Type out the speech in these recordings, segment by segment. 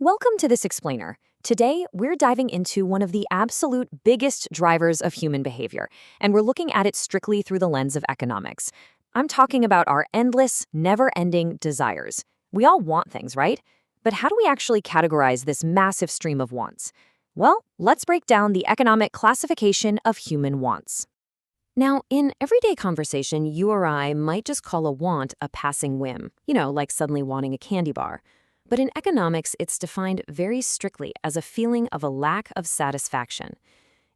Welcome to This Explainer. Today, we're diving into one of the absolute biggest drivers of human behavior, and we're looking at it strictly through the lens of economics. I'm talking about our endless, never-ending desires. We all want things, right? But how do we actually categorize this massive stream of wants? Well, let's break down the economic classification of human wants. Now, in everyday conversation, you or I might just call a want a passing whim, like suddenly wanting a candy bar. But in economics, it's defined very strictly as a feeling of a lack of satisfaction.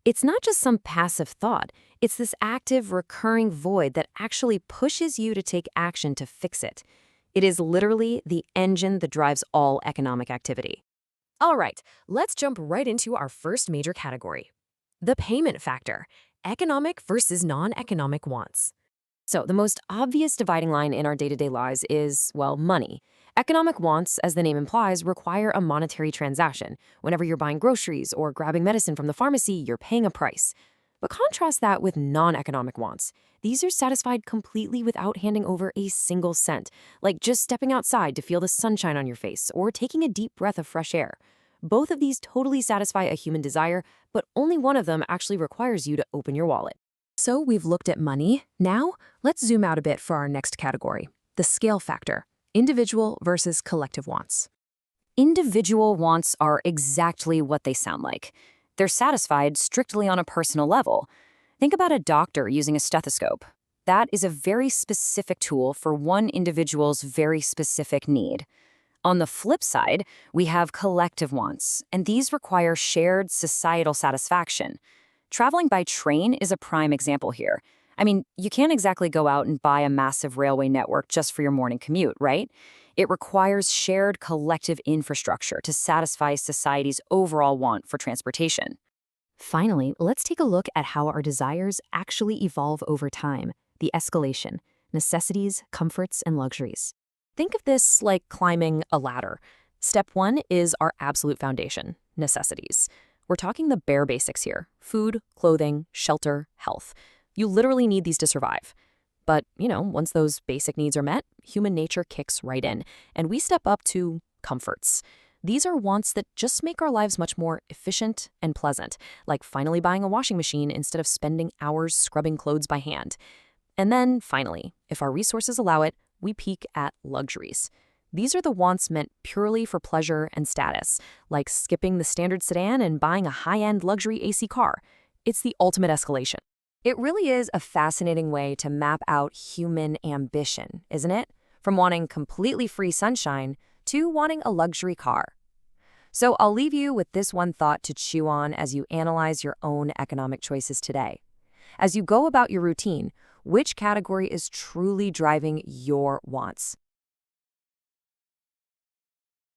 It's not just some passive thought, it's this active, recurring void that actually pushes you to take action to fix it. It is literally the engine that drives all economic activity. All right, let's jump right into our first major category: the payment factor, economic versus non-economic wants. So, the most obvious dividing line in our day-to-day lives is, well, money. Economic wants, as the name implies, require a monetary transaction. Whenever you're buying groceries or grabbing medicine from the pharmacy, you're paying a price. But contrast that with non-economic wants. These are satisfied completely without handing over a single cent, like just stepping outside to feel the sunshine on your face or taking a deep breath of fresh air. Both of these totally satisfy a human desire, but only one of them actually requires you to open your wallet. So we've looked at money. Now, let's zoom out a bit for our next category: the scale factor, individual versus collective wants. Individual wants are exactly what they sound like. They're satisfied strictly on a personal level. Think about a doctor using a stethoscope. That is a very specific tool for one individual's very specific need. On the flip side, we have collective wants, and these require shared societal satisfaction. Traveling by train is a prime example here. I mean, you can't exactly go out and buy a massive railway network just for your morning commute, right? It requires shared collective infrastructure to satisfy society's overall want for transportation. Finally, let's take a look at how our desires actually evolve over time: the escalation, necessities, comforts, and luxuries. Think of this like climbing a ladder. Step one is our absolute foundation: necessities. We're talking the bare basics here: food, clothing, shelter, health. You literally need these to survive. But, once those basic needs are met, human nature kicks right in, and we step up to comforts. These are wants that just make our lives much more efficient and pleasant, like finally buying a washing machine instead of spending hours scrubbing clothes by hand. And then, finally, if our resources allow it, we peak at luxuries. These are the wants meant purely for pleasure and status, like skipping the standard sedan and buying a high-end luxury AC car. It's the ultimate escalation. It really is a fascinating way to map out human ambition, isn't it? From wanting completely free sunshine to wanting a luxury car. So I'll leave you with this one thought to chew on as you analyze your own economic choices today. As you go about your routine, which category is truly driving your wants?